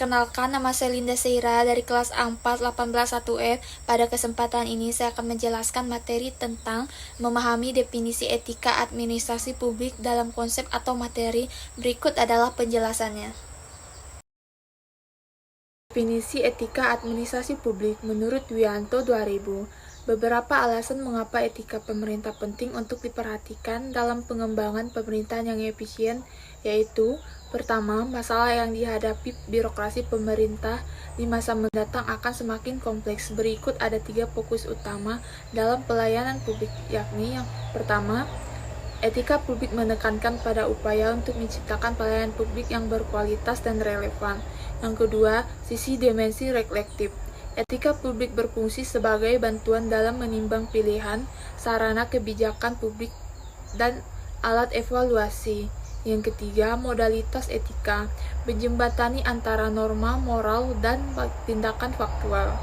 Perkenalkan, nama saya Linda Seira dari kelas A4 181F. Pada kesempatan ini saya akan menjelaskan materi tentang memahami definisi etika administrasi publik dalam konsep atau materi. Berikut adalah penjelasannya. Definisi etika administrasi publik menurut Wianto 2000. Beberapa alasan mengapa etika pemerintah penting untuk diperhatikan dalam pengembangan pemerintahan yang efisien, yaitu pertama, masalah yang dihadapi birokrasi pemerintah di masa mendatang akan semakin kompleks. Berikut ada 3 fokus utama dalam pelayanan publik, yakni yang pertama, etika publik menekankan pada upaya untuk menciptakan pelayanan publik yang berkualitas dan relevan. Yang kedua, sisi dimensi reflektif. Etika publik berfungsi sebagai bantuan dalam menimbang pilihan, sarana kebijakan publik, dan alat evaluasi. Yang ketiga, modalitas etika, menjembatani antara norma, moral, dan tindakan faktual.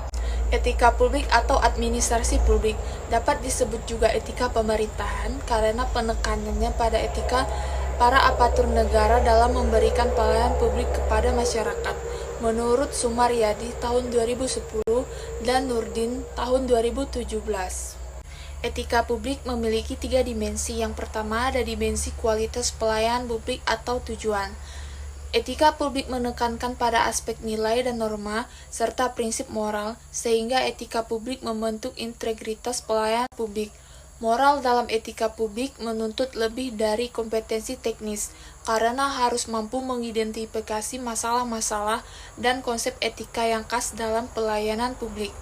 Etika publik atau administrasi publik dapat disebut juga etika pemerintahan karena penekanannya pada etika para aparatur negara dalam memberikan pelayanan publik kepada masyarakat. Menurut Sumaryadi tahun 2010 dan Nurdin tahun 2017. Etika publik memiliki 3 dimensi. Yang pertama ada dimensi kualitas pelayanan publik atau tujuan. Etika publik menekankan pada aspek nilai dan norma, serta prinsip moral, sehingga etika publik membentuk integritas pelayanan publik. Moral dalam etika publik menuntut lebih dari kompetensi teknis, karena harus mampu mengidentifikasi masalah-masalah dan konsep etika yang khas dalam pelayanan publik.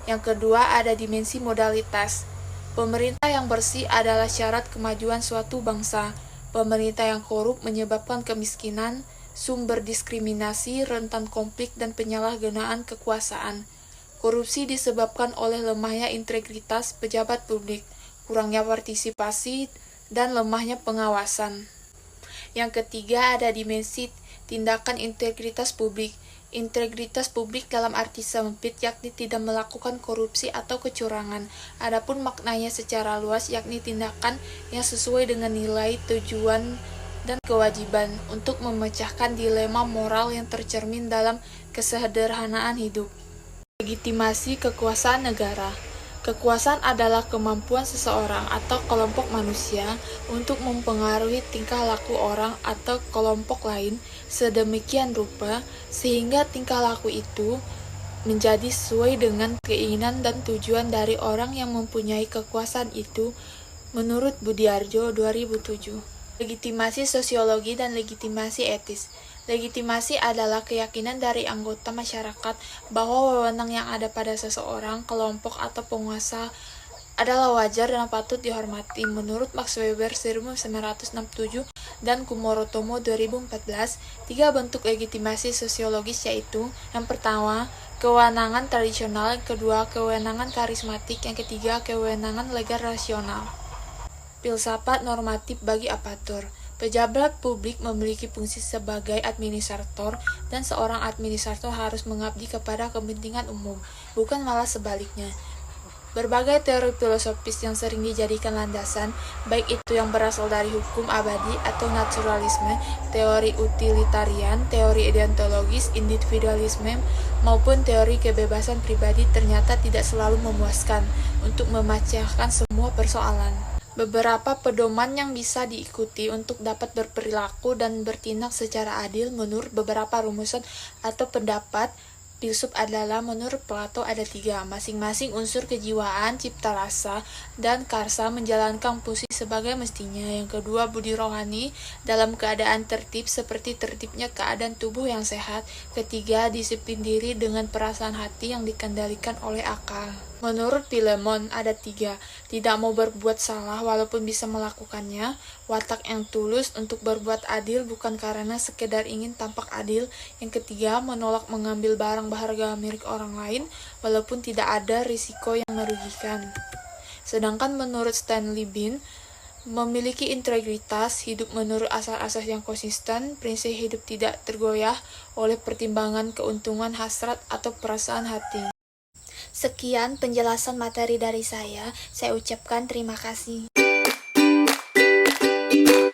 Yang kedua ada dimensi modalitas. Pemerintah yang bersih adalah syarat kemajuan suatu bangsa. Pemerintah yang korup menyebabkan kemiskinan, sumber diskriminasi, rentan konflik, dan penyalahgunaan kekuasaan. Korupsi disebabkan oleh lemahnya integritas pejabat publik, kurangnya partisipasi, dan lemahnya pengawasan. Yang ketiga ada dimensi tindakan integritas publik. Integritas publik dalam arti sempit yakni tidak melakukan korupsi atau kecurangan. Adapun maknanya secara luas yakni tindakan yang sesuai dengan nilai, tujuan, dan kewajiban untuk memecahkan dilema moral yang tercermin dalam kesederhanaan hidup. Legitimasi kekuasaan negara. Kekuasaan adalah kemampuan seseorang atau kelompok manusia untuk mempengaruhi tingkah laku orang atau kelompok lain sedemikian rupa sehingga tingkah laku itu menjadi sesuai dengan keinginan dan tujuan dari orang yang mempunyai kekuasaan itu, menurut Budiarjo 2007. Legitimasi sosiologi dan legitimasi etis. Legitimasi adalah keyakinan dari anggota masyarakat bahwa wewenang yang ada pada seseorang, kelompok, atau penguasa adalah wajar dan patut dihormati. Menurut Max Weber 1967 dan Kumorotomo 2014, 3 bentuk legitimasi sosiologis yaitu: yang pertama, kewenangan tradisional, yang kedua, kewenangan karismatik, yang ketiga, kewenangan legal rasional. Filsafat normatif bagi aparatur. Pejabat publik memiliki fungsi sebagai administrator, dan seorang administrator harus mengabdi kepada kepentingan umum, bukan malah sebaliknya. Berbagai teori filosofis yang sering dijadikan landasan, baik itu yang berasal dari hukum abadi atau naturalisme, teori utilitarian, teori ideologis, individualisme, maupun teori kebebasan pribadi ternyata tidak selalu memuaskan untuk memecahkan semua persoalan. Beberapa pedoman yang bisa diikuti untuk dapat berperilaku dan bertindak secara adil menurut beberapa rumusan atau pendapat filsuf adalah: menurut Plato ada 3, masing-masing unsur kejiwaan, cipta rasa, dan karsa menjalankan fungsi sebagai mestinya. Yang kedua, budi rohani dalam keadaan tertib seperti tertibnya keadaan tubuh yang sehat. Ketiga, disiplin diri dengan perasaan hati yang dikendalikan oleh akal. Menurut Filemon ada 3, tidak mau berbuat salah walaupun bisa melakukannya, watak yang tulus untuk berbuat adil bukan karena sekedar ingin tampak adil. Yang ketiga, menolak mengambil barang berharga milik orang lain walaupun tidak ada risiko yang merugikan. Sedangkan menurut Stanley Bean, memiliki integritas hidup menurut asas-asas yang konsisten, prinsip hidup tidak tergoyah oleh pertimbangan keuntungan, hasrat, atau perasaan hati. Sekian penjelasan materi dari saya ucapkan terima kasih.